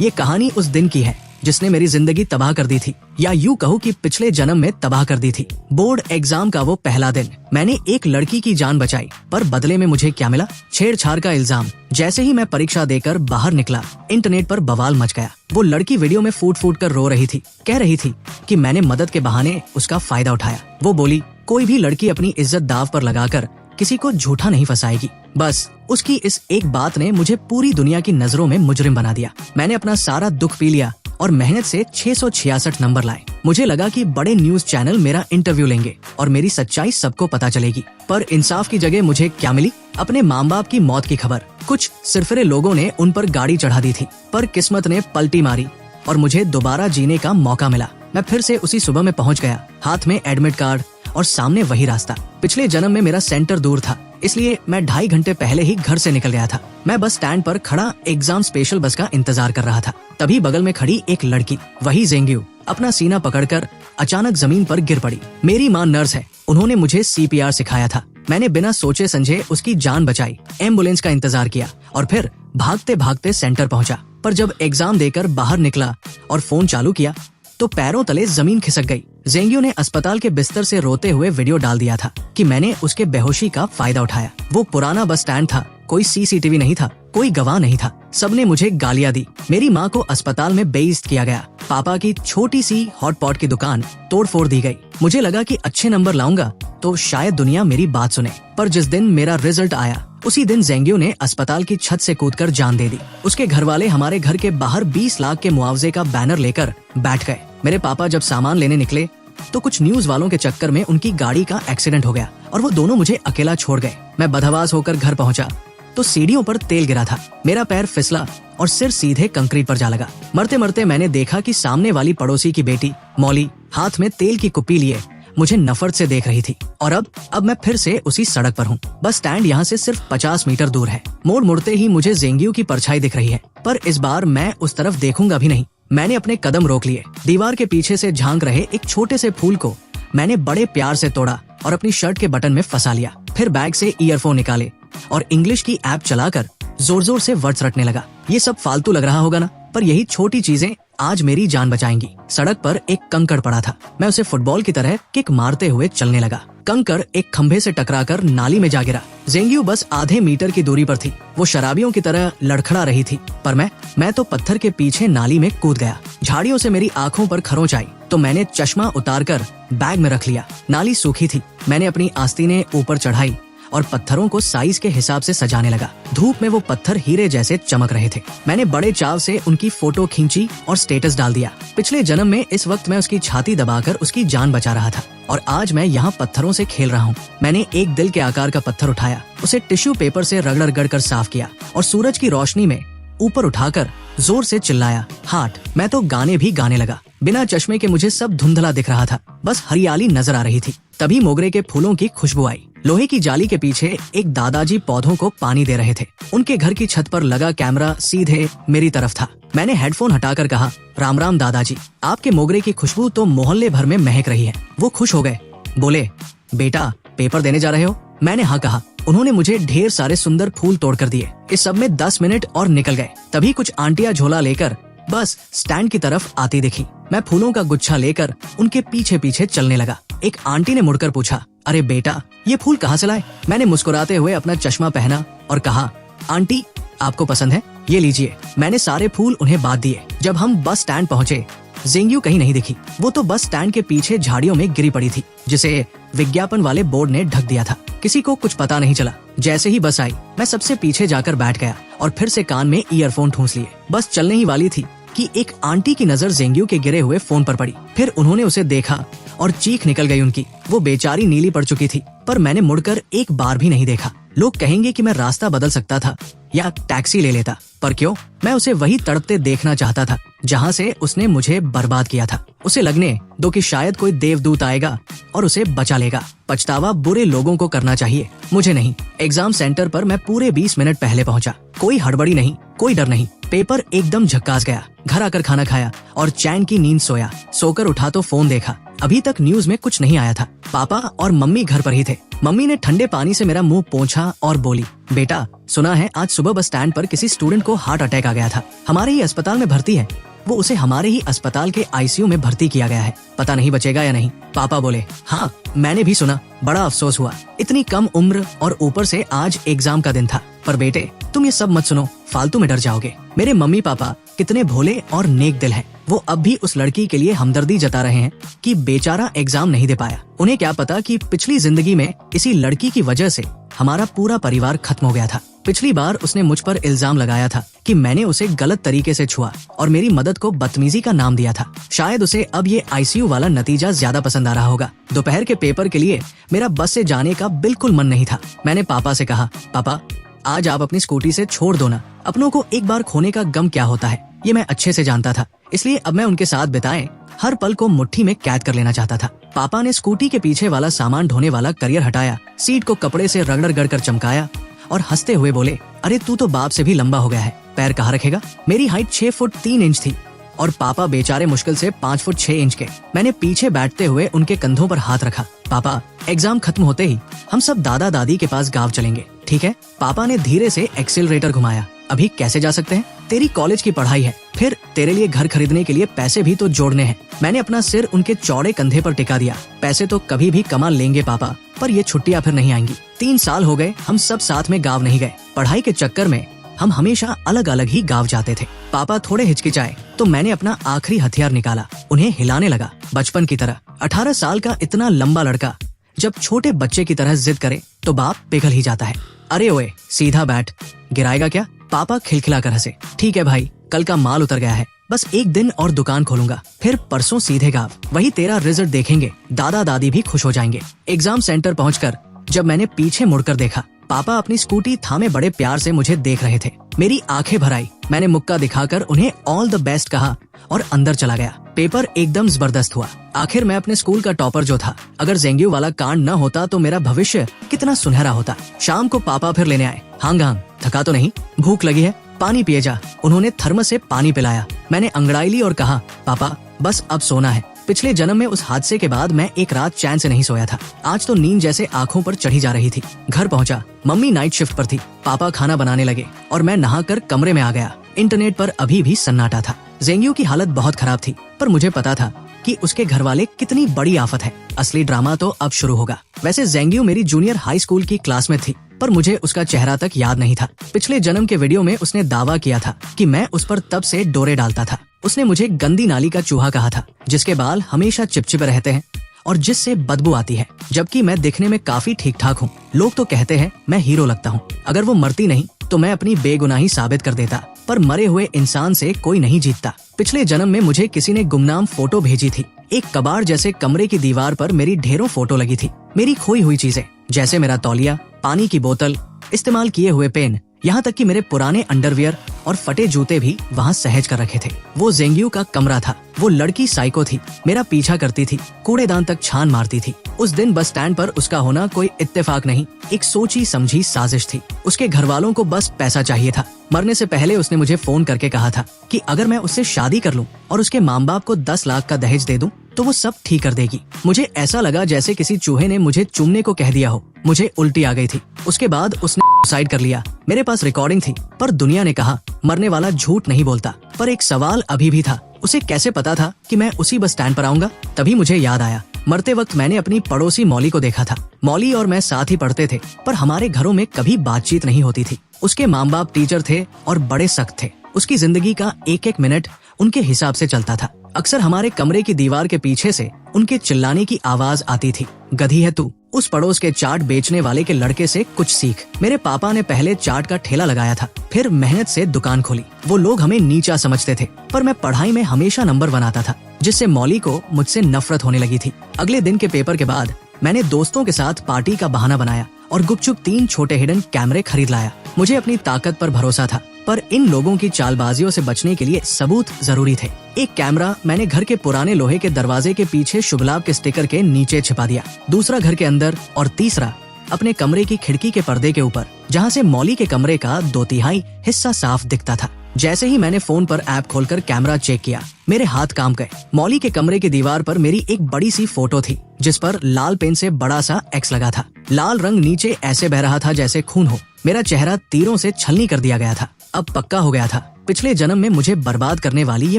ये कहानी उस दिन की है जिसने मेरी जिंदगी तबाह कर दी थी, या यूं कहूँ कि पिछले जन्म में तबाह कर दी थी। बोर्ड एग्जाम का वो पहला दिन, मैंने एक लड़की की जान बचाई, पर बदले में मुझे क्या मिला? छेड़छाड़ का इल्जाम। जैसे ही मैं परीक्षा देकर बाहर निकला, इंटरनेट पर बवाल मच गया। वो लड़की वीडियो में फूट फूट कर रो रही थी, कह रही थी कि मैंने मदद के बहाने उसका फायदा उठाया। वो बोली, कोई भी लड़की अपनी इज्जत दाव पर लगाकर किसी को झूठा नहीं फंसाएगी। बस उसकी इस एक बात ने मुझे पूरी दुनिया की नजरों में मुजरिम बना दिया। मैंने अपना सारा दुख पी लिया और मेहनत से 666 नंबर लाए। मुझे लगा कि बड़े न्यूज चैनल मेरा इंटरव्यू लेंगे और मेरी सच्चाई सबको पता चलेगी, पर इंसाफ की जगह मुझे क्या मिली? अपने माँ बाप की मौत की खबर। कुछ सिरफिरे लोगों ने उन पर गाड़ी चढ़ा दी थी, पर किस्मत ने पलटी मारी और मुझे दोबारा जीने का मौका मिला। मैं फिर से उसी सुबह में पहुंच गया, हाथ में एडमिट कार्ड और सामने वही रास्ता। पिछले जन्म में मेरा सेंटर दूर था, इसलिए मैं 2.5 घंटे पहले ही घर से निकल गया था। मैं बस स्टैंड पर खड़ा एग्जाम स्पेशल बस का इंतजार कर रहा था। तभी बगल में खड़ी एक लड़की, वही जेंग्यू, अपना सीना पकड़कर अचानक जमीन पर गिर पड़ी। मेरी माँ नर्स है, उन्होंने मुझे CPR सिखाया था। मैंने बिना सोचे समझे उसकी जान बचाई, एम्बुलेंस का इंतजार किया और फिर भागते भागते सेंटर पहुंचा। पर जब एग्जाम देकर बाहर निकला और फोन चालू किया तो पैरों तले जमीन खिसक गई। जेंग्यू ने अस्पताल के बिस्तर से रोते हुए वीडियो डाल दिया था कि मैंने उसके बेहोशी का फायदा उठाया। वो पुराना बस स्टैंड था, कोई CCTV नहीं था, कोई गवाह नहीं था। सबने मुझे गालियां दी। मेरी माँ को अस्पताल में बेइज्जत किया गया। पापा की छोटी सी हॉटपॉट की दुकान तोड़फोड़ दी गई। मुझे लगा कि अच्छे नंबर लाऊंगा तो शायद दुनिया मेरी बात सुने, पर जिस दिन मेरा रिजल्ट आया उसी दिन जेंग्यू ने अस्पताल की छत से कूदकर जान दे दी। उसके घर वाले हमारे घर के बाहर 20 लाख के मुआवजे का बैनर लेकर बैठ गए। मेरे पापा जब सामान लेने निकले तो कुछ न्यूज वालों के चक्कर में उनकी गाड़ी का एक्सीडेंट हो गया और वो दोनों मुझे अकेला छोड़ गए। मैं बदहवास होकर घर पहुंचा तो सीढ़ियों पर तेल गिरा था। मेरा पैर फिसला और सिर सीधे कंक्रीट पर जा लगा। मरते मरते मैंने देखा कि सामने वाली पड़ोसी की बेटी मौली हाथ में तेल की कुप्पी लिए मुझे नफरत से देख रही थी। और अब मैं फिर से उसी सड़क पर हूँ। बस स्टैंड यहाँ से सिर्फ 50 मीटर दूर है। मोड़ मुड़ते ही मुझे जेंग्यू की परछाई दिख रही है, पर इस बार मैं उस तरफ देखूंगा भी नहीं। मैंने अपने कदम रोक लिए। दीवार के पीछे से झांक रहे एक छोटे से फूल को मैंने बड़े प्यार से तोड़ा और अपनी शर्ट के बटन में फंसा लिया। फिर बैग से ईयरफोन निकाले और इंग्लिश की ऐप चलाकर जोर जोर से वर्ड्स रटने लगा। ये सब फालतू लग रहा होगा ना, पर यही छोटी चीजें आज मेरी जान बचाएंगी। सड़क पर एक कंकड़ पड़ा था। मैं उसे फुटबॉल की तरह किक मारते हुए चलने लगा। कंकड़ एक खंभे से टकराकर नाली में जा गिरा। जेंग्यू बस आधे मीटर की दूरी पर थी। वो शराबियों की तरह लड़खड़ा रही थी, पर मैं तो पत्थर के पीछे नाली में कूद गया। झाड़ियों से मेरी आंखों पर खरोंच आई तो मैंने चश्मा उतारकर बैग में रख लिया। नाली सूखी थी। मैंने अपनी आस्तीनें ऊपर चढ़ाई और पत्थरों को साइज के हिसाब से सजाने लगा। धूप में वो पत्थर हीरे जैसे चमक रहे थे। मैंने बड़े चाव से उनकी फोटो खींची और स्टेटस डाल दिया। पिछले जन्म में इस वक्त मैं उसकी छाती दबाकर उसकी जान बचा रहा था और आज मैं यहाँ पत्थरों से खेल रहा हूँ। मैंने एक दिल के आकार का पत्थर उठाया, उसे टिश्यू पेपर से रगड़ रगड़ कर साफ किया और सूरज की रोशनी में ऊपर उठाकर जोर से चिल्लाया, हार्ट। मैं तो गाने भी गाने लगा। बिना चश्मे के मुझे सब धुंधला दिख रहा था, बस हरियाली नजर आ रही थी। तभी मोगरे के फूलों की खुशबू आई। लोहे की जाली के पीछे एक दादाजी पौधों को पानी दे रहे थे। उनके घर की छत पर लगा कैमरा सीधे मेरी तरफ था। मैंने हेडफोन हटाकर कहा, राम राम दादाजी, आपके मोगरे की खुशबू तो मोहल्ले भर में महक रही है। वो खुश हो गए, बोले, बेटा पेपर देने जा रहे हो? मैंने हाँ कहा। उन्होंने मुझे ढेर सारे सुंदर फूल तोड़कर दिए। इस सब में 10 मिनट और निकल गए। तभी कुछ आंटियां झोला लेकर बस स्टैंड की तरफ आती दिखी। मैं फूलों का गुच्छा लेकर उनके पीछे पीछे चलने लगा। एक आंटी ने मुड़कर पूछा, अरे बेटा, ये फूल कहाँ से लाए? मैंने मुस्कुराते हुए अपना चश्मा पहना और कहा, आंटी आपको पसंद है, ये लीजिए। मैंने सारे फूल उन्हें बांट दिए। जब हम बस स्टैंड पहुँचे, जेंग्यू कहीं नहीं दिखी। वो तो बस स्टैंड के पीछे झाड़ियों में गिरी पड़ी थी, जिसे विज्ञापन वाले बोर्ड ने ढक दिया था। किसी को कुछ पता नहीं चला। जैसे ही बस आई, मैं सबसे पीछे जाकर बैठ गया और फिर से कान में ईयरफोन ठूंस लिए। बस चलने ही वाली थी कि एक आंटी की नजर जेंग्यू के गिरे हुए फोन पर पड़ी। फिर उन्होंने उसे देखा और चीख निकल गई उनकी। वो बेचारी नीली पड़ चुकी थी, पर मैंने मुड़कर एक बार भी नहीं देखा। लोग कहेंगे कि मैं रास्ता बदल सकता था या टैक्सी ले लेता, पर क्यों? मैं उसे वही तड़पते देखना चाहता था जहाँ से उसने मुझे बर्बाद किया था। उसे लगने दो कि शायद कोई देवदूत आएगा और उसे बचा लेगा। पछतावा बुरे लोगों को करना चाहिए, मुझे नहीं। एग्जाम सेंटर पर मैं पूरे 20 मिनट पहले पहुंचा। कोई हड़बड़ी नहीं, कोई डर नहीं। पेपर एकदम झक्कास गया। घर आकर खाना खाया और चैन की नींद सोया। सोकर उठा तो फोन देखा। अभी तक न्यूज में कुछ नहीं आया था। पापा और मम्मी घर पर ही थे। मम्मी ने ठंडे पानी से मेरा मुंह पोंछा और बोली, बेटा सुना है आज सुबह बस स्टैंड पर किसी स्टूडेंट को हार्ट अटैक आ गया था, हमारे ही अस्पताल में भर्ती है। वो उसे हमारे ही अस्पताल के आईसीयू में भर्ती किया गया है, पता नहीं बचेगा या नहीं। पापा बोले, हाँ मैंने भी सुना, बड़ा अफसोस हुआ, इतनी कम उम्र और ऊपर से आज एग्जाम का दिन था। पर बेटे तुम ये सब मत सुनो, फालतू में डर जाओगे। मेरे मम्मी पापा कितने भोले और नेक दिल हैं। वो अब भी उस लड़की के लिए हमदर्दी जता रहे हैं कि बेचारा एग्जाम नहीं दे पाया। उन्हें क्या पता कि पिछली जिंदगी में इसी लड़की की वजह से हमारा पूरा परिवार खत्म हो गया था। पिछली बार उसने मुझ पर इल्जाम लगाया था कि मैंने उसे गलत तरीके से छुआ और मेरी मदद को बदतमीजी का नाम दिया था। शायद उसे अब ये आईसीयू वाला नतीजा ज्यादा पसंद आ रहा होगा। दोपहर के पेपर के लिए मेरा बस से जाने का बिल्कुल मन नहीं था। मैंने पापा से कहा, पापा आज आप अपनी स्कूटी से छोड़ दो ना, अपनों को एक बार खोने का गम क्या होता है ये मैं अच्छे से जानता था, इसलिए अब मैं उनके साथ बिताए हर पल को मुट्ठी में कैद कर लेना चाहता था। पापा ने स्कूटी के पीछे वाला सामान ढोने वाला करियर हटाया, सीट को कपड़े से रगड़ कर चमकाया और हंसते हुए बोले, अरे तू तो बाप से भी लंबा हो गया है, पैर कहाँ रखेगा। मेरी हाइट 6 फुट 3 इंच थी और पापा बेचारे मुश्किल से 5 फुट 6 इंच के। मैंने पीछे बैठते हुए उनके कंधों पर हाथ रखा। पापा एग्जाम खत्म होते ही हम सब दादा दादी के पास गांव चलेंगे, ठीक है। पापा ने धीरे से एक्सीलरेटर घुमाया। अभी कैसे जा सकते हैं, तेरी कॉलेज की पढ़ाई है, फिर तेरे लिए घर खरीदने के लिए पैसे भी तो जोड़ने हैं। मैंने अपना सिर उनके चौड़े कंधे पर टिका दिया। पैसे तो कभी भी कमा लेंगे पापा, पर ये छुट्टियां फिर नहीं आएंगी। 3 साल हो गए हम सब साथ में गाँव नहीं गए। पढ़ाई के चक्कर में हम हमेशा अलग अलग ही गाँव जाते थे। पापा थोड़े हिचकिचाए तो मैंने अपना आखिरी हथियार निकाला, उन्हें हिलाने लगा बचपन की तरह। 18 साल का इतना लंबा लड़का जब छोटे बच्चे की तरह जिद करे तो बाप पिघल ही जाता है। अरे ओए सीधा बैठ, गिराएगा क्या। पापा खिलखिला कर हंसे। ठीक है भाई, कल का माल उतर गया है, बस 1 दिन और दुकान खोलूंगा, फिर परसों सीधे गाँव, वही तेरा रिजल्ट देखेंगे, दादा दादी भी खुश हो जाएंगे। एग्जाम सेंटर पहुंचकर जब मैंने पीछे मुड़कर देखा, पापा अपनी स्कूटी थामे बड़े प्यार से मुझे देख रहे थे। मेरी आंखें भर आई। मैंने मुक्का दिखाकर उन्हें ऑल द बेस्ट कहा और अंदर चला गया। पेपर एकदम जबरदस्त हुआ। आखिर मैं अपने स्कूल का टॉपर जो था। अगर ज़ेंग्यू वाला कांड न होता तो मेरा भविष्य कितना सुनहरा होता। शाम को पापा फिर लेने आए। हांग थका तो नहीं, भूख लगी है, पानी पिए जा। उन्होंने थर्मस से पानी पिलाया। मैंने अंगड़ाई ली और कहा, पापा बस अब सोना है। पिछले जन्म में उस हादसे के बाद मैं एक रात चैन से नहीं सोया था। आज तो नींद जैसे आंखों पर चढ़ी जा रही थी। घर पहुंचा, मम्मी नाइट शिफ्ट पर थी। पापा खाना बनाने लगे और मैं नहाकर कमरे में आ गया। इंटरनेट पर अभी भी सन्नाटा था। ज़ेंग्यू की हालत बहुत खराब थी, पर मुझे पता था कि उसके घर वाले कितनी बड़ी आफत है। असली ड्रामा तो अब शुरू होगा। वैसे ज़ेंग्यू मेरी जूनियर हाई स्कूल की क्लास में थी, पर मुझे उसका चेहरा तक याद नहीं था। पिछले जन्म के वीडियो में उसने दावा किया था कि मैं उस पर तब से डोरे डालता था। उसने मुझे गंदी नाली का चूहा कहा था, जिसके बाल हमेशा चिपचिपे रहते हैं और जिससे बदबू आती है, जबकि मैं दिखने में काफी ठीक ठाक हूँ। लोग तो कहते हैं मैं हीरो लगता हूँ। अगर वो मरती नहीं तो मैं अपनी बेगुनाही साबित कर देता, पर मरे हुए इंसान से कोई नहीं जीतता। पिछले जन्म में मुझे किसी ने गुमनाम फोटो भेजी थी। एक कबाड़ जैसे कमरे की दीवार पर मेरी ढेरों फोटो लगी थी। मेरी खोई हुई चीजें, जैसे मेरा तौलिया, पानी की बोतल, इस्तेमाल किए हुए पेन, यहाँ तक कि मेरे पुराने अंडरवियर और फटे जूते भी वहाँ सहेज कर रखे थे। वो ज़ेंग्यू का कमरा था। वो लड़की साइको थी, मेरा पीछा करती थी, कूड़ेदान तक छान मारती थी। उस दिन बस स्टैंड पर उसका होना कोई इत्तेफाक नहीं, एक सोची समझी साजिश थी। उसके घर वालों को बस पैसा चाहिए था। मरने से पहले उसने मुझे फोन करके कहा था कि अगर मैं उससे शादी कर लूं और उसके माँ बाप को 10 लाख का दहेज दे दूं तो वो सब ठीक कर देगी। मुझे ऐसा लगा जैसे किसी चूहे ने मुझे चूमने को कह दिया हो। मुझे उल्टी आ गई थी। उसके बाद उसने सुसाइड कर लिया। मेरे पास रिकॉर्डिंग थी, पर दुनिया ने कहा मरने वाला झूठ नहीं बोलता। पर एक सवाल अभी भी था, उसे कैसे पता था कि मैं उसी बस स्टैंड पर आऊंगा। तभी मुझे याद आया, मरते वक्त मैंने अपनी पड़ोसी मौली को देखा था। मौली और मैं साथ ही पढ़ते थे, पर हमारे घरों में कभी बातचीत नहीं होती थी। उसके माँ बाप टीचर थे और बड़े सख्त थे। उसकी जिंदगी का एक एक मिनट उनके हिसाब से चलता था। अक्सर हमारे कमरे की दीवार के पीछे से उनके चिल्लाने की आवाज आती थी, गधी है तू, उस पड़ोस के चाट बेचने वाले के लड़के से कुछ सीख। मेरे पापा ने पहले चाट का ठेला लगाया था, फिर मेहनत से दुकान खोली। वो लोग हमें नीचा समझते थे, पर मैं पढ़ाई में हमेशा नंबर बनाता था, जिससे मौली को मुझसे नफरत होने लगी थी। अगले दिन के पेपर के बाद मैंने दोस्तों के साथ पार्टी का बहाना बनाया और गुपचुप 3 छोटे हिडन कैमरे खरीद लाया। मुझे अपनी ताकत पर भरोसा था, पर इन लोगों की चालबाजियों से बचने के लिए सबूत जरूरी थे। एक कैमरा मैंने घर के पुराने लोहे के दरवाजे के पीछे शुभ लाभ के स्टिकर के नीचे छिपा दिया, दूसरा घर के अंदर और तीसरा अपने कमरे की खिड़की के पर्दे के ऊपर, जहाँ से मौली के कमरे का 2/3 हिस्सा साफ दिखता था। जैसे ही मैंने फोन पर ऐप खोलकर कैमरा चेक किया, मेरे हाथ कांप गए। मॉली के कमरे की दीवार पर मेरी एक बड़ी सी फोटो थी जिस पर लाल पेन से बड़ा सा एक्स लगा था। लाल रंग नीचे ऐसे बह रहा था जैसे खून हो। मेरा चेहरा तीरों से छलनी कर दिया गया था। अब पक्का हो गया था, पिछले जन्म में मुझे बर्बाद करने वाली ये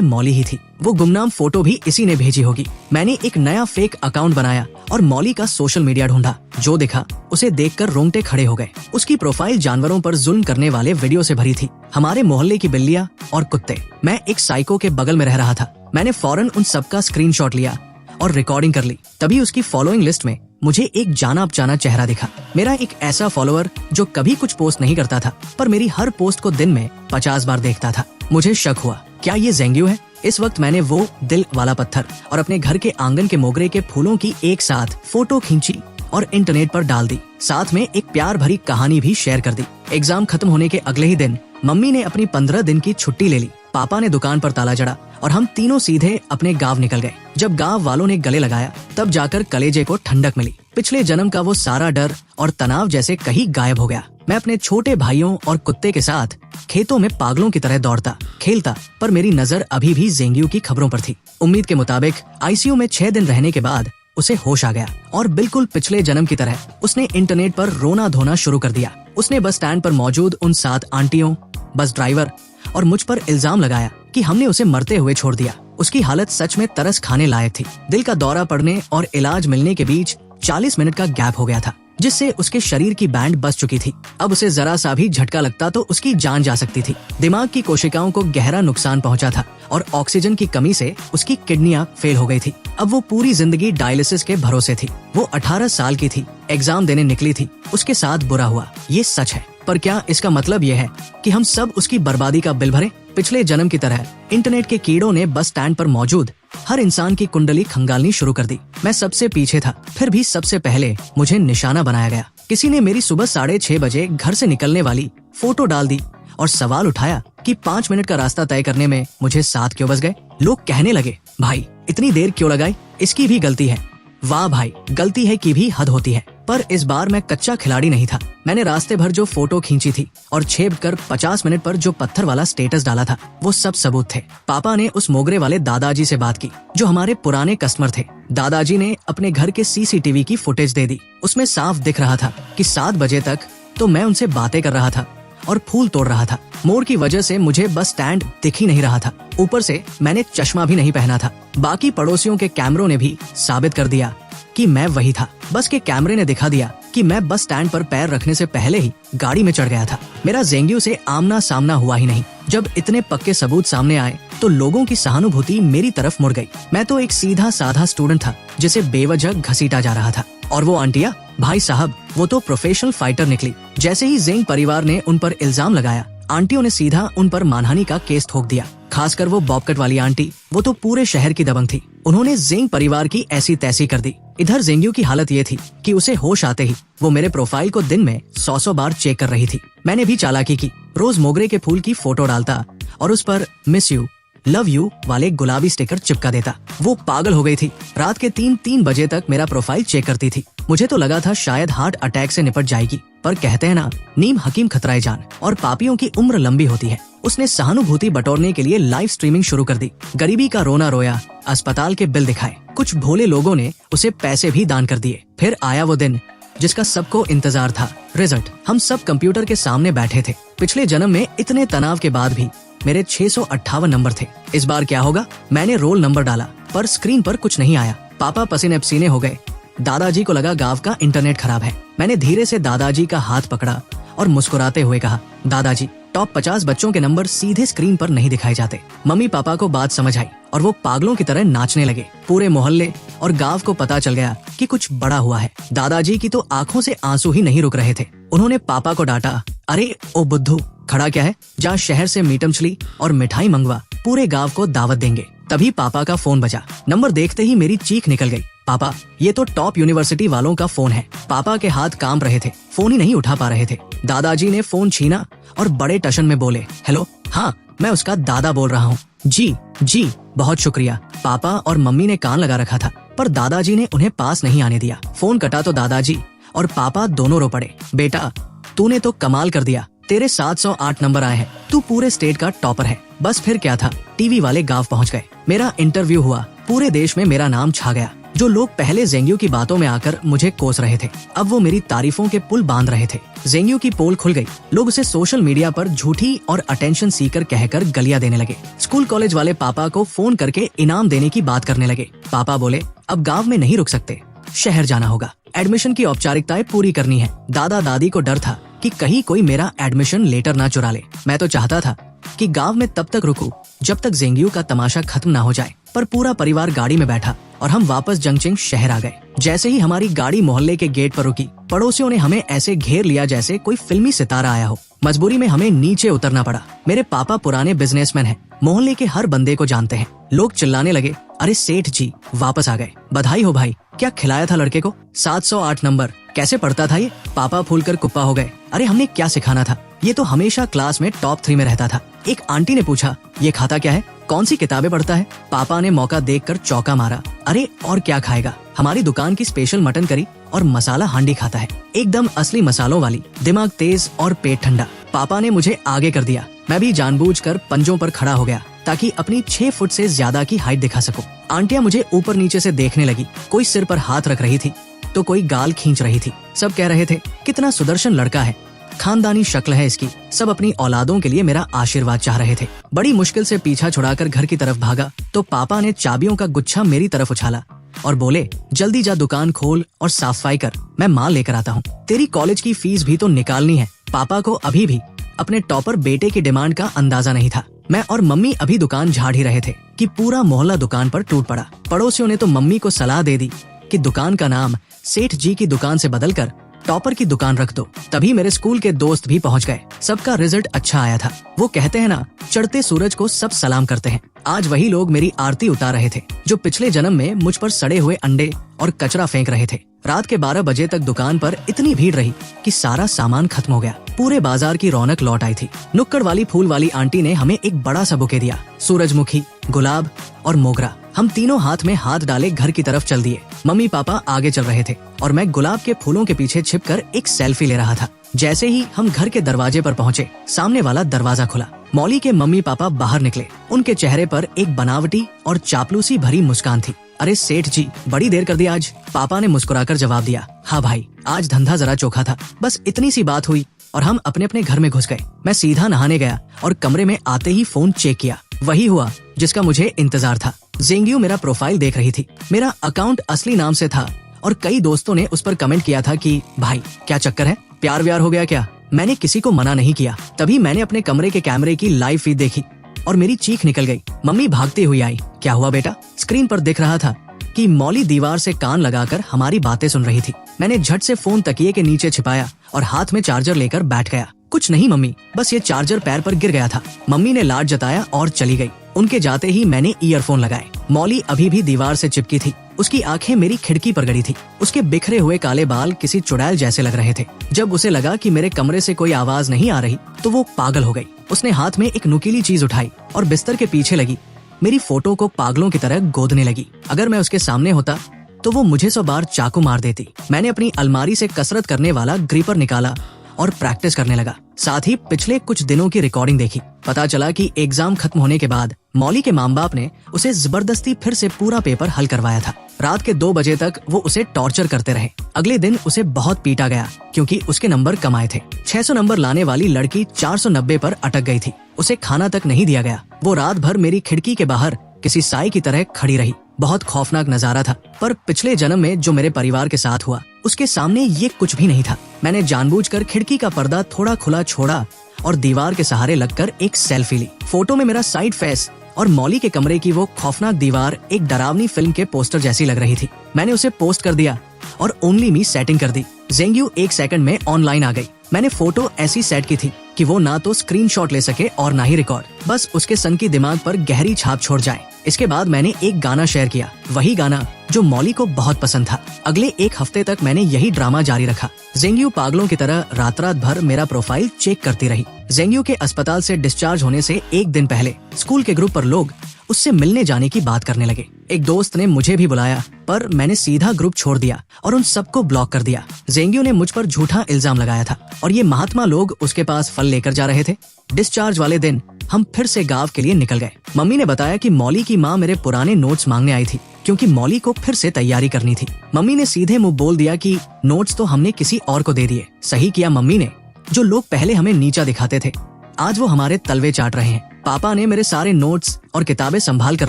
मॉली ही थी। वो गुमनाम फोटो भी इसी ने भेजी होगी। मैंने एक नया फेक अकाउंट बनाया और मॉली का सोशल मीडिया ढूंढा। जो दिखा उसे देखकर रोंगटे खड़े हो गए। उसकी प्रोफाइल जानवरों पर जुल्म करने वाले वीडियो से भरी थी। हमारे मोहल्ले की बिल्लियां और कुत्ते। मैं एक साइको के बगल में रह रहा था। मैंने फौरन उन सबका स्क्रीनशॉट लिया और रिकॉर्डिंग कर ली। तभी उसकी फॉलोइंग लिस्ट में मुझे एक जाना पहचाना चेहरा दिखा। मेरा एक ऐसा फॉलोअर जो कभी कुछ पोस्ट नहीं करता था, पर मेरी हर पोस्ट को दिन में 50 बार देखता था। मुझे शक हुआ, क्या ये ज़ेंग्यू है? इस वक्त मैंने वो दिल वाला पत्थर और अपने घर के आंगन के मोगरे के फूलों की एक साथ फोटो खींची और इंटरनेट पर डाल दी। साथ में एक प्यार भरी कहानी भी शेयर कर दी। एग्जाम खत्म होने के अगले ही दिन मम्मी ने अपनी 15 दिन की छुट्टी ले ली। पापा ने दुकान पर ताला जड़ा और हम तीनों सीधे अपने गांव निकल गए। जब गांव वालों ने गले लगाया तब जाकर कलेजे को ठंडक मिली। पिछले जन्म का वो सारा डर और तनाव जैसे कहीं गायब हो गया। मैं अपने छोटे भाइयों और कुत्ते के साथ खेतों में पागलों की तरह दौड़ता खेलता, पर मेरी नजर अभी भी ज़ेंग्यू की खबरों पर थी। उम्मीद के मुताबिक आईसीयू में 6 दिन रहने के बाद उसे होश आ गया और बिल्कुल पिछले जन्म की तरह उसने इंटरनेट पर रोना धोना शुरू कर दिया। उसने बस स्टैंड पर मौजूद उन 7 आंटियों, बस ड्राइवर और मुझ पर इल्जाम लगाया कि हमने उसे मरते हुए छोड़ दिया। उसकी हालत सच में तरस खाने लायक थी। दिल का दौरा पड़ने और इलाज मिलने के बीच 40 मिनट का गैप हो गया था, जिससे उसके शरीर की बैंड बस चुकी थी। अब उसे जरा सा भी झटका लगता तो उसकी जान जा सकती थी। दिमाग की कोशिकाओं को गहरा नुकसान पहुंचा था और ऑक्सीजन की कमी से उसकी किडनियां फेल हो गई थी। अब वो पूरी जिंदगी डायलिसिस के भरोसे थी। वो 18 साल की थी, एग्जाम देने निकली थी। उसके साथ बुरा हुआ, ये सच है। पर क्या इसका मतलब यह है कि हम सब उसकी बर्बादी का बिल भरें? पिछले जन्म की तरह इंटरनेट के कीड़ों ने बस स्टैंड पर मौजूद हर इंसान की कुंडली खंगालनी शुरू कर दी। मैं सबसे पीछे था, फिर भी सबसे पहले मुझे निशाना बनाया गया। किसी ने मेरी सुबह 6:30 बजे घर से निकलने वाली फोटो डाल दी और सवाल उठाया कि 5 मिनट का रास्ता तय करने में मुझे 7 क्यों बज गए। लोग कहने लगे, भाई इतनी देर क्यों लगाई, इसकी भी गलती है। वाह भाई, गलती है की भी हद होती है। पर इस बार मैं कच्चा खिलाड़ी नहीं था। मैंने रास्ते भर जो फोटो खींची थी और छेप कर 50 मिनट पर जो पत्थर वाला स्टेटस डाला था, वो सब सबूत थे। पापा ने उस मोगरे वाले दादाजी से बात की जो हमारे पुराने कस्टमर थे। दादाजी ने अपने घर के सीसीटीवी की फुटेज दे दी। उसमें साफ दिख रहा था कि 7 बजे तक तो मैं उनसे बातें कर रहा था और फूल तोड़ रहा था। मोड़ की वजह से मुझे बस स्टैंड दिख ही नहीं रहा था। ऊपर से मैंने चश्मा भी नहीं पहना था। बाकी पड़ोसियों के कैमरों ने भी साबित कर दिया कि मैं वही था। बस के कैमरे ने दिखा दिया कि मैं बस स्टैंड पर पैर रखने से पहले ही गाड़ी में चढ़ गया था। मेरा ज़ेंग्यू से आमना सामना हुआ ही नहीं। जब इतने पक्के सबूत सामने आए तो लोगों की सहानुभूति मेरी तरफ मुड़ गई। मैं तो एक सीधा साधा स्टूडेंट था जिसे बेवजह घसीटा जा रहा था। और वो आंटिया, भाई साहब, वो तो प्रोफेशनल फाइटर निकली। जैसे ही ज़ेंग परिवार ने उन पर इल्जाम लगाया, आंटियों ने सीधा उन पर मानहानि का केस ठोक दिया। खासकर वो बॉबकट वाली आंटी, वो तो पूरे शहर की दबंग थी। उन्होंने ज़ेंग परिवार की ऐसी तैसी कर दी। इधर ज़ेंग्यू की हालत ये थी कि उसे होश आते ही वो मेरे प्रोफाइल को दिन में 100 बार चेक कर रही थी। मैंने भी चालाकी की। रोज मोगरे के फूल की फोटो डालता और उस पर मिस यू, लव यू वाले गुलाबी स्टिकर चिपका देता। वो पागल हो गई थी। रात के 3 बजे तक मेरा प्रोफाइल चेक करती थी। मुझे तो लगा था शायद हार्ट अटैक से निपट जाएगी, पर कहते हैं ना, नीम हकीम खतराए जान, और पापियों की उम्र लंबी होती है। उसने सहानुभूति बटोरने के लिए लाइव स्ट्रीमिंग शुरू कर दी। गरीबी का रोना रोया, अस्पताल के बिल दिखाए। कुछ भोले लोगों ने उसे पैसे भी दान कर दिए। फिर आया वो दिन जिसका सबको इंतजार था, रिजल्ट। हम सब कंप्यूटर के सामने बैठे थे। पिछले जन्म में इतने तनाव के बाद भी मेरे 658 नंबर थे। इस बार क्या होगा? मैंने रोल नंबर डाला पर स्क्रीन पर कुछ नहीं आया। पापा पसीने पसीने हो गए। दादाजी को लगा गांव का इंटरनेट खराब है। मैंने धीरे से दादाजी का हाथ पकड़ा और मुस्कुराते हुए कहा, दादाजी, टॉप 50 बच्चों के नंबर सीधे स्क्रीन पर नहीं दिखाए जाते। मम्मी पापा को बात समझ आई और वो पागलों की तरह नाचने लगे। पूरे मोहल्ले और गांव को पता चल गया कि कुछ बड़ा हुआ है। दादाजी की तो आंखों से आंसू ही नहीं रुक रहे थे। उन्होंने पापा को डांटा, अरे ओ बुद्धू, खड़ा क्या है? जा शहर से मीट मछली और मिठाई मंगवा, पूरे गांव को दावत देंगे। तभी पापा का फोन बजा। नंबर देखते ही मेरी चीख निकल गई। पापा, ये तो टॉप यूनिवर्सिटी वालों का फोन है। पापा के हाथ कांप रहे थे, फोन ही नहीं उठा पा रहे थे। दादाजी ने फोन छीना और बड़े टशन में बोले, हेलो, हाँ, मैं उसका दादा बोल रहा हूँ। जी, बहुत शुक्रिया। पापा और मम्मी ने कान लगा रखा था, पर दादाजी ने उन्हें पास नहीं आने दिया। फोन कटा तो दादाजी और पापा दोनों रो पड़े। बेटा, तूने तो कमाल कर दिया। तेरे 708 नंबर आए हैं, तू पूरे स्टेट का टॉपर है। बस फिर क्या था, टीवी वाले गांव पहुंच गए, मेरा इंटरव्यू हुआ, पूरे देश में मेरा नाम छा गया। जो लोग पहले जेंग्यू की बातों में आकर मुझे कोस रहे थे, अब वो मेरी तारीफों के पुल बांध रहे थे। जेंग्यू की पोल खुल गई, लोग उसे सोशल मीडिया पर झूठी और अटेंशन सीकर कहकर गालियां देने लगे। स्कूल कॉलेज वाले पापा को फोन करके इनाम देने की बात करने लगे। पापा बोले अब गाँव में नहीं रुक सकते, शहर जाना होगा, एडमिशन की औपचारिकताएं पूरी करनी है। दादा दादी को डर था कि कहीं कोई मेरा एडमिशन लेटर ना चुरा ले। मैं तो चाहता था कि गांव में तब तक रुकूं जब तक जेंग्यू का तमाशा खत्म ना हो जाए, पर पूरा परिवार गाड़ी में बैठा और हम वापस जंगचिंग शहर आ गए। जैसे ही हमारी गाड़ी मोहल्ले के गेट पर रुकी, पड़ोसियों ने हमें ऐसे घेर लिया जैसे कोई फिल्मी सितारा आया हो। मजबूरी में हमें नीचे उतरना पड़ा। मेरे पापा पुराने बिजनेसमैन हैं, मोहल्ले के हर बंदे को जानते हैं। लोग चिल्लाने लगे, अरे सेठ जी वापस आ गए, बधाई हो भाई, क्या खिलाया था लड़के को? 708 नंबर, कैसे पढ़ता था ये? पापा फूलकर कुप्पा हो गए। अरे हमने क्या सिखाना था, ये तो हमेशा क्लास में टॉप 3 में रहता था। एक आंटी ने पूछा, ये खाता क्या है, कौन सी किताबें पढ़ता है? पापा ने मौका देखकर चौका मारा, अरे और क्या खाएगा, हमारी दुकान की स्पेशल मटन करी और मसाला हांडी खाता है, एकदम असली मसालों वाली, दिमाग तेज और पेट ठंडा। पापा ने मुझे आगे कर दिया, मैं भी जानबूझकर पंजों पर खड़ा हो गया ताकि अपनी 6 फुट से ज्यादा की हाइट दिखा सकूं। आंटियां मुझे ऊपर नीचे से देखने लगी, कोई सिर पर हाथ रख रही थी तो कोई गाल खींच रही थी। सब कह रहे थे कितना सुदर्शन लड़का है, खानदानी शक्ल है इसकी। सब अपनी औलादों के लिए मेरा आशीर्वाद चाह रहे थे। बड़ी मुश्किल से पीछा छुड़ाकर घर की तरफ भागा तो पापा ने चाबियों का गुच्छा मेरी तरफ उछाला और बोले, जल्दी जा दुकान खोल और साफ सफाई कर, मैं माल लेकर आता हूँ। तेरी कॉलेज की फीस भी तो निकालनी है। पापा को अभी भी अपने टॉपर बेटे की डिमांड का अंदाजा नहीं था। मैं और मम्मी अभी दुकान झाड़ ही रहे थे कि पूरा मोहल्ला दुकान पर टूट पड़ा। पड़ोसियों ने तो मम्मी को सलाह दे दी कि दुकान का नाम सेठ जी की दुकान से बदलकर टॉपर की दुकान रख दो। तभी मेरे स्कूल के दोस्त भी पहुंच गए। सबका रिजल्ट अच्छा आया था। वो कहते हैं ना, चढ़ते सूरज को सब सलाम करते हैं। आज वही लोग मेरी आरती उतार रहे थे जो पिछले जन्म में मुझ पर सड़े हुए अंडे और कचरा फेंक रहे थे। रात के 12 बजे तक दुकान पर इतनी भीड़ रही कि सारा सामान खत्म हो गया। पूरे बाजार की रौनक लौट आई थी। नुक्कड़ वाली फूल वाली आंटी ने हमें एक बड़ा सा बुके दिया, सूरजमुखी, गुलाब और मोगरा। हम तीनों हाथ में हाथ डाले घर की तरफ चल दिए। मम्मी पापा आगे चल रहे थे और मैं गुलाब के फूलों के पीछे छिपकर एक सेल्फी ले रहा था। जैसे ही हम घर के दरवाजे पर पहुँचे, सामने वाला दरवाजा खुला। मौली के मम्मी पापा बाहर निकले। उनके चेहरे पर एक बनावटी और चापलूसी भरी मुस्कान थी। अरे सेठ जी, बड़ी देर कर दी आज। पापा ने मुस्कुराकर जवाब दिया, हाँ भाई, आज धंधा जरा चोखा था। बस इतनी सी बात हुई और हम अपने अपने घर में घुस गए। मैं सीधा नहाने गया और कमरे में आते ही फोन चेक किया। वही हुआ जिसका मुझे इंतजार था। जेंग्यू मेरा प्रोफाइल देख रही थी। मेरा अकाउंट असली नाम से था और कई दोस्तों ने उस पर कमेंट किया था कि भाई क्या चक्कर है, प्यार व्यार हो गया क्या? मैंने किसी को मना नहीं किया। तभी मैंने अपने कमरे के कैमरे की लाइव फीड देखी और मेरी चीख निकल गई। मम्मी भागती हुई आई। क्या हुआ बेटा? स्क्रीन पर दिख रहा था कि मौली दीवार से कान लगाकर हमारी बातें सुन रही थी। मैंने झट से फोन तकिए के नीचे छिपाया और हाथ में चार्जर लेकर बैठ गया। कुछ नहीं मम्मी, बस ये चार्जर पैर पर गिर गया था। मम्मी ने लाड जताया और चली गई। उनके जाते ही मैंने ईयरफोन लगाए। मौली अभी भी दीवार से चिपकी थी। उसकी आंखें मेरी खिड़की पर गड़ी थी। उसके बिखरे हुए काले बाल किसी चुड़ैल जैसे लग रहे थे। जब उसे लगा कि मेरे कमरे से कोई आवाज नहीं आ रही तो वो पागल हो गई। उसने हाथ में एक नुकीली चीज उठाई और बिस्तर के पीछे लगी मेरी फोटो को पागलों की तरह गोदने लगी। अगर मैं उसके सामने होता तो वो मुझे 100 बार चाकू मार देती। मैंने अपनी अलमारी से कसरत करने वाला ग्रिपर निकाला और प्रैक्टिस करने लगा। साथ ही पिछले कुछ दिनों की रिकॉर्डिंग देखी। पता चला कि एग्जाम खत्म होने के बाद मौली के माँ बाप ने उसे जबरदस्ती फिर से पूरा पेपर हल करवाया था। रात के 2 बजे तक वो उसे टॉर्चर करते रहे। अगले दिन उसे बहुत पीटा गया क्योंकि उसके नंबर कम आए थे। 600 नंबर लाने वाली लड़की 490 पर अटक गई थी। उसे खाना तक नहीं दिया गया। वो रात भर मेरी खिड़की के बाहर किसी साई की तरह खड़ी रही। बहुत खौफनाक नजारा था, पर पिछले जन्म में जो मेरे परिवार के साथ हुआ उसके सामने ये कुछ भी नहीं था। मैंने जानबूझकर खिड़की का पर्दा थोड़ा खुला छोड़ा और दीवार के सहारे लगकर एक सेल्फी ली। फोटो में मेरा साइड फेस और मौली के कमरे की वो खौफनाक दीवार एक डरावनी फिल्म के पोस्टर जैसी लग रही थी। मैंने उसे पोस्ट कर दिया और ओनली मी सेटिंग कर दी। जेंग्यू 1 सेकंड में ऑनलाइन आ गई। मैंने फोटो ऐसी सेट की थी कि वो ना तो स्क्रीनशॉट ले सके और ना ही रिकॉर्ड, बस उसके सन की दिमाग पर गहरी छाप छोड़ जाए। इसके बाद मैंने एक गाना शेयर किया, वही गाना जो मौली को बहुत पसंद था। अगले 1 हफ्ते तक मैंने यही ड्रामा जारी रखा। जेंग्यू पागलों की तरह रात रात भर मेरा प्रोफाइल चेक करती रही। जेंग्यू के अस्पताल से डिस्चार्ज होने से 1 दिन पहले स्कूल के ग्रुप पर लोग उससे मिलने जाने की बात करने लगे। एक दोस्त ने मुझे भी बुलाया, पर मैंने सीधा ग्रुप छोड़ दिया और उन सबको ब्लॉक कर दिया। जेंग्यू ने मुझ पर झूठा इल्जाम लगाया था और ये महात्मा लोग उसके पास फल लेकर जा रहे थे। डिस्चार्ज वाले दिन हम फिर से गांव के लिए निकल गए। मम्मी ने बताया कि मौली की माँ मेरे पुराने नोट्स मांगने आई थी, क्योंकि मौली को फिर से तैयारी करनी थी। मम्मी ने सीधे मुंह बोल दिया कि नोट्स तो हमने किसी और को दे दिए। सही किया मम्मी ने। जो लोग पहले हमें नीचा दिखाते थे, आज वो हमारे तलवे चाट रहे हैं। पापा ने मेरे सारे नोट्स और किताबें संभाल कर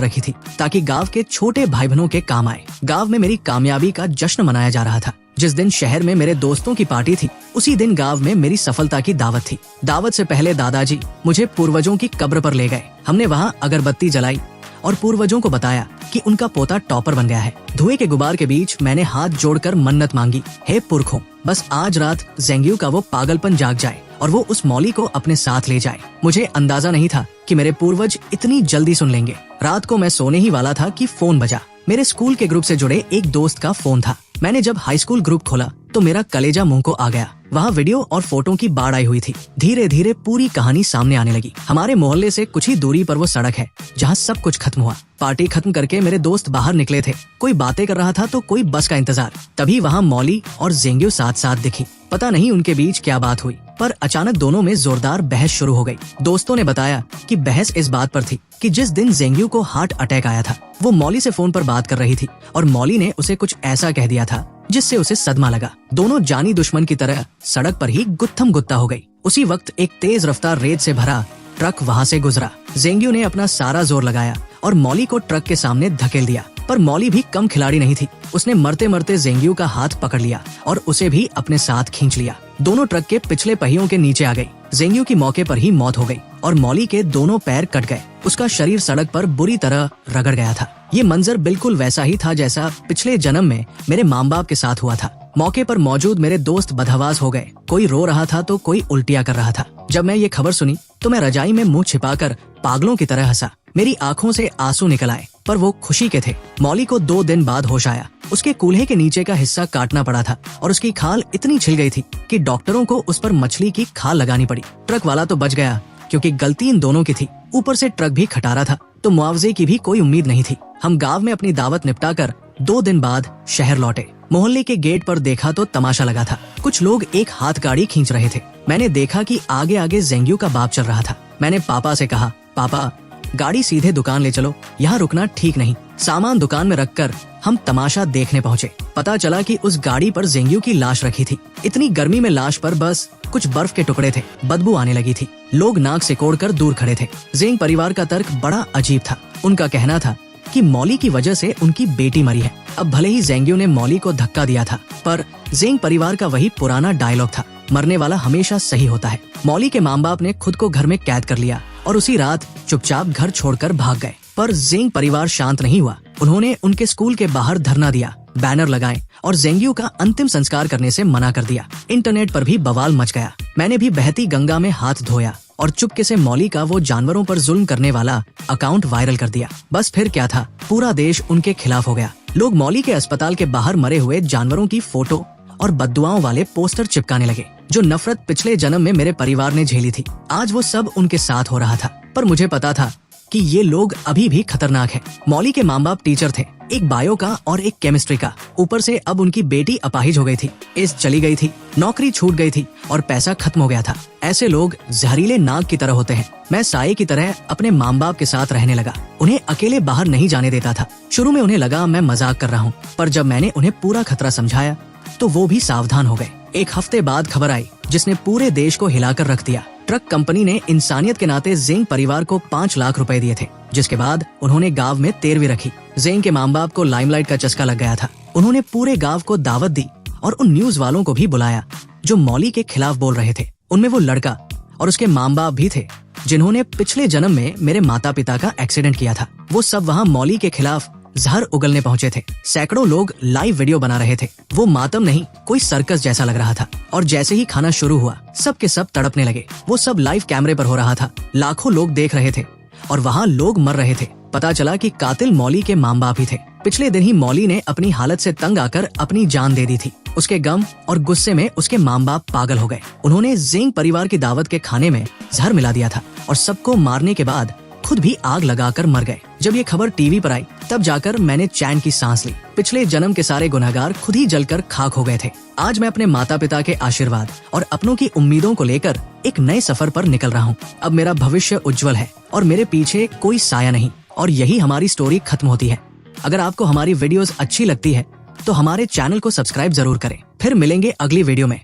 रखी थी, ताकि गांव के छोटे भाई बहनों के काम आए। गांव में मेरी कामयाबी का जश्न मनाया जा रहा था। जिस दिन शहर में मेरे दोस्तों की पार्टी थी, उसी दिन गांव में मेरी सफलता की दावत थी। दावत से पहले दादाजी मुझे पूर्वजों की कब्र पर ले गए। हमने वहाँ अगरबत्ती जलाई और पूर्वजों को बताया कि उनका पोता टॉपर बन गया है। धुएं के गुबार के बीच मैंने हाथ जोड़कर मन्नत मांगी, हे पुरखों, बस आज रात जेंग्यू का वो पागलपन जाग जाए और वो उस मौली को अपने साथ ले जाए। मुझे अंदाजा नहीं था कि मेरे पूर्वज इतनी जल्दी सुन लेंगे। रात को मैं सोने ही वाला था कि फोन बजा। मेरे स्कूल के ग्रुप से जुड़े एक दोस्त का फोन था। मैंने जब हाई स्कूल ग्रुप खोला तो मेरा कलेजा मुंह को आ गया। वहाँ वीडियो और फोटो की बाढ़ आई हुई थी। धीरे धीरे पूरी कहानी सामने आने लगी। हमारे मोहल्ले से कुछ ही दूरी पर वो सड़क है जहाँ सब कुछ खत्म हुआ। पार्टी खत्म करके मेरे दोस्त बाहर निकले थे। कोई बातें कर रहा था तो कोई बस का इंतजार। तभी वहाँ मौली और जेंग्यू साथ साथ दिखी। पता नहीं उनके बीच क्या बात हुई, पर अचानक दोनों में जोरदार बहस शुरू हो गई। दोस्तों ने बताया कि बहस इस बात पर थी कि जिस दिन जेंग्यू को हार्ट अटैक आया था, वो मौली से फोन पर बात कर रही थी और मौली ने उसे कुछ ऐसा कह दिया था जिससे उसे सदमा लगा। दोनों जानी दुश्मन की तरह सड़क पर ही गुत्थम गुत्ता हो गई। उसी वक्त एक तेज रफ्तार रेत से भरा ट्रक वहाँ से गुजरा। जेंग्यू ने अपना सारा जोर लगाया और मौली को ट्रक के सामने धकेल दिया, पर मौली भी कम खिलाड़ी नहीं थी। उसने मरते मरते जेंग्यू का हाथ पकड़ लिया और उसे भी अपने साथ खींच लिया। दोनों ट्रक के पिछले पहियों के नीचे आ गई। जेंग्यू की मौके पर ही मौत हो गई और मौली के दोनों पैर कट गए। उसका शरीर सड़क पर बुरी तरह रगड़ गया था। ये मंजर बिल्कुल वैसा ही था जैसा पिछले जन्म में मेरे माँ बाप के साथ हुआ था। मौके पर मौजूद मेरे दोस्त बदहवास हो गए। कोई रो रहा था तो कोई उल्टियाँ कर रहा था। जब मैं ये खबर सुनी तो मैं रजाई में मुंह छिपाकर पागलों की तरह हंसा। मेरी आंखों से आंसू निकल आए, पर वो खुशी के थे। मौली को 2 दिन बाद होश आया। उसके कूल्हे के नीचे का हिस्सा काटना पड़ा था और उसकी खाल इतनी छिल गई थी कि डॉक्टरों को उस पर मछली की खाल लगानी पड़ी। ट्रक वाला तो बच गया, क्योंकि गलती इन दोनों की थी। ऊपर से ट्रक भी खटारा था, तो मुआवजे की भी कोई उम्मीद नहीं थी। हम गांव में अपनी दावत निपटाकर 2 दिन बाद शहर लौटे। मोहल्ले के गेट पर देखा तो तमाशा लगा था। कुछ लोग एक हाथ गाड़ी खींच रहे थे। मैंने देखा कि आगे आगे जेंग्यू का बाप चल रहा था। मैंने पापा से कहा, पापा गाड़ी सीधे दुकान ले चलो, यहाँ रुकना ठीक नहीं। सामान दुकान में रखकर हम तमाशा देखने पहुँचे। पता चला कि उस गाड़ी पर जेंग्यू की लाश रखी थी। इतनी गर्मी में लाश पर बस कुछ बर्फ के टुकड़े थे। बदबू आने लगी थी। लोग नाक सिकोड़कर दूर खड़े थे। जेंग परिवार का तर्क बड़ा अजीब था। उनका कहना था कि मौली की वजह से उनकी बेटी मरी है। अब भले ही जेंग्यू ने मौली को धक्का दिया था, पर जेंग परिवार का वही पुराना डायलॉग था, मरने वाला हमेशा सही होता है। मौली के माँ बाप ने खुद को घर में कैद कर लिया और उसी रात चुपचाप घर छोड़कर भाग गए। पर जेंग परिवार शांत नहीं हुआ। उन्होंने उनके स्कूल के बाहर धरना दिया, बैनर लगाए और जेंग्यू का अंतिम संस्कार करने से मना कर दिया। इंटरनेट पर भी बवाल मच गया। मैंने भी बहती गंगा में हाथ धोया और चुपके से मौली का वो जानवरों पर जुल्म करने वाला अकाउंट वायरल कर दिया। बस फिर क्या था, पूरा देश उनके खिलाफ हो गया। लोग मौली के अस्पताल के बाहर मरे हुए जानवरों की फोटो और बद्दुआओं वाले पोस्टर चिपकाने लगे। जो नफरत पिछले जन्म में मेरे परिवार ने झेली थी, आज वो सब उनके साथ हो रहा था। पर मुझे पता था कि ये लोग अभी भी खतरनाक हैं। मौली के माँ बाप टीचर थे, एक बायो का और एक केमिस्ट्री का। ऊपर से अब उनकी बेटी अपाहिज हो गई थी, एज चली गई थी, नौकरी छूट गई थी और पैसा खत्म हो गया था। ऐसे लोग जहरीले नाग की तरह होते हैं। मैं साये की तरह अपने माँ बाप के साथ रहने लगा। उन्हें अकेले बाहर नहीं जाने देता था। शुरू में उन्हें लगा मैं मजाक कर रहा हूँ, पर जब मैंने उन्हें पूरा खतरा समझाया तो वो भी सावधान हो गए। 1 हफ्ते बाद खबर आई जिसने पूरे देश को हिलाकर रख दिया। ट्रक कंपनी ने इंसानियत के नाते जेंग परिवार को 5 लाख रुपए दिए थे, जिसके बाद उन्होंने गांव में तेरवी रखी। जेंग के माँ बाप को लाइमलाइट का चस्का लग गया था। उन्होंने पूरे गांव को दावत दी और उन न्यूज वालों को भी बुलाया जो मौली के खिलाफ बोल रहे थे। उनमें वो लड़का और उसके माँ बाप भी थे जिन्होंने पिछले जन्म में मेरे माता पिता का एक्सीडेंट किया था। वो सब वहाँ मौली के खिलाफ जहर उगलने पहुंचे थे। सैकड़ों लोग लाइव वीडियो बना रहे थे। वो मातम नहीं, कोई सर्कस जैसा लग रहा था। और जैसे ही खाना शुरू हुआ, सब के सब तड़पने लगे। वो सब लाइव कैमरे पर हो रहा था। लाखों लोग देख रहे थे और वहाँ लोग मर रहे थे। पता चला कि कातिल मौली के माँ बाप ही थे। पिछले दिन ही मौली ने अपनी हालत से तंग आकर अपनी जान दे दी थी। उसके गम और गुस्से में उसके माँ बाप पागल हो गए। उन्होंने जेंग परिवार की दावत के खाने में जहर मिला दिया था और सबको मारने के बाद खुद भी आग लगाकर मर गए। जब ये खबर टीवी पर आई तब जाकर मैंने चैन की सांस ली। पिछले जन्म के सारे गुनहगार खुद ही जलकर खाक हो गए थे। आज मैं अपने माता पिता के आशीर्वाद और अपनों की उम्मीदों को लेकर एक नए सफर पर निकल रहा हूँ। अब मेरा भविष्य उज्जवल है और मेरे पीछे कोई साया नहीं। और यही हमारी स्टोरी खत्म होती है। अगर आपको हमारी वीडियोस अच्छी लगती है तो हमारे चैनल को सब्सक्राइब जरूर करें। फिर मिलेंगे अगली वीडियो में।